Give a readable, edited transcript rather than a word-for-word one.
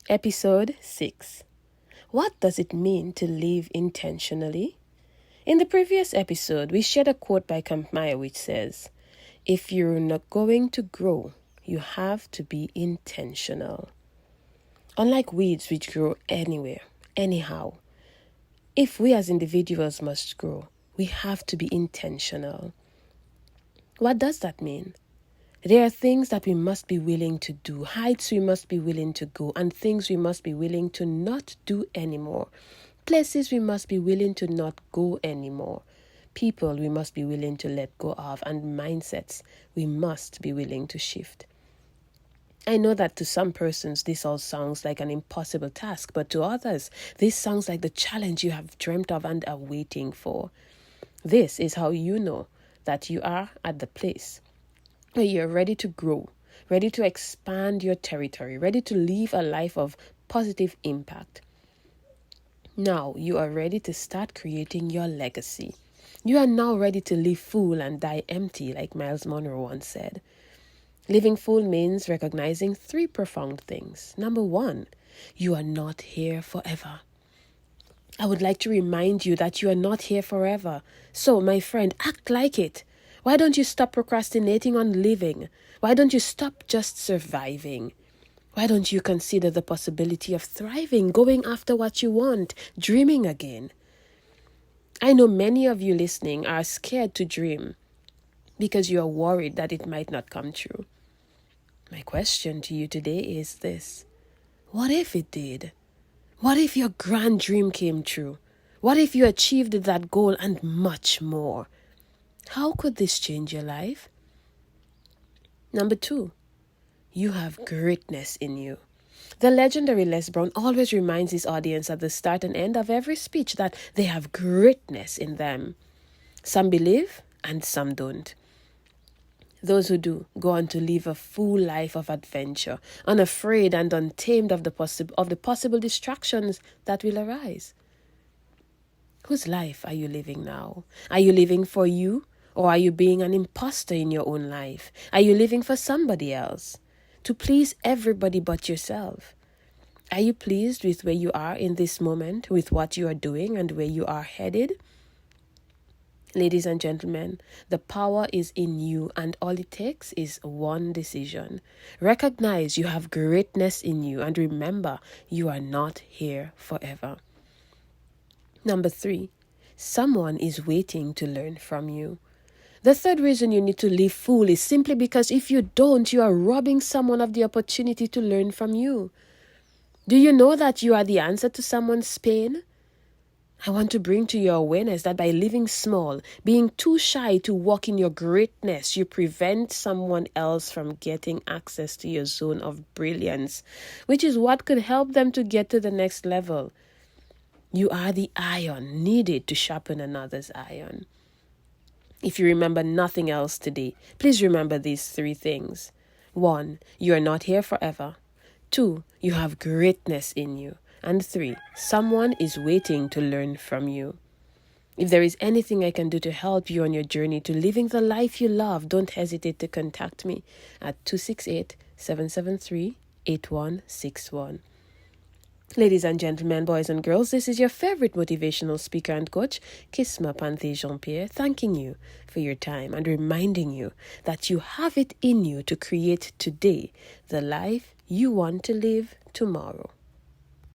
Episode 6. What does it mean to live intentionally? In the previous episode, we shared a quote by Campmire which says, "If you're not going to grow, you have to be intentional." Unlike weeds which grow anywhere, anyhow, if we as individuals must grow, we have to be intentional. What does that mean? There are things that we must be willing to do, heights we must be willing to go, and things we must be willing to not do anymore. Places we must be willing to not go anymore. People we must be willing to let go of, and mindsets we must be willing to shift. I know that to some persons this all sounds like an impossible task, but to others this sounds like the challenge you have dreamt of and are waiting for. This is how you know that you are at the place where you're ready to grow, ready to expand your territory, ready to live a life of positive impact. Now you are ready to start creating your legacy. You are now ready to live full and die empty, like Miles Monroe once said. Living full means recognizing 3 profound things. Number 1, you are not here forever. I would like to remind you that you are not here forever. So, my friend, act like it. Why don't you stop procrastinating on living? Why don't you stop just surviving? Why don't you consider the possibility of thriving, going after what you want, dreaming again? I know many of you listening are scared to dream because you are worried that it might not come true. My question to you today is this: what if it did? What if your grand dream came true? What if you achieved that goal and much more? How could this change your life? Number 2, you have greatness in you. The legendary Les Brown always reminds his audience at the start and end of every speech that they have greatness in them. Some believe and some don't. Those who do go on to live a full life of adventure, unafraid and untamed of the possible distractions that will arise. Whose life are you living now? Are you living for you? Or are you being an imposter in your own life? Are you living for somebody else? To please everybody but yourself? Are you pleased with where you are in this moment, with what you are doing and where you are headed? Ladies and gentlemen, the power is in you, and all it takes is one decision. Recognize you have greatness in you, and remember, you are not here forever. Number 3, someone is waiting to learn from you. The third reason you need to live full is simply because if you don't, you are robbing someone of the opportunity to learn from you. Do you know that you are the answer to someone's pain? I want to bring to your awareness that by living small, being too shy to walk in your greatness, you prevent someone else from getting access to your zone of brilliance, which is what could help them to get to the next level. You are the iron needed to sharpen another's iron. If you remember nothing else today, please remember these 3 things. 1, you are not here forever. 2, you have greatness in you. And 3, someone is waiting to learn from you. If there is anything I can do to help you on your journey to living the life you love, don't hesitate to contact me at 268-773-8161. Ladies and gentlemen, boys and girls, this is your favorite motivational speaker and coach, Kisma Panthe Jean-Pierre, thanking you for your time and reminding you that you have it in you to create today the life you want to live tomorrow.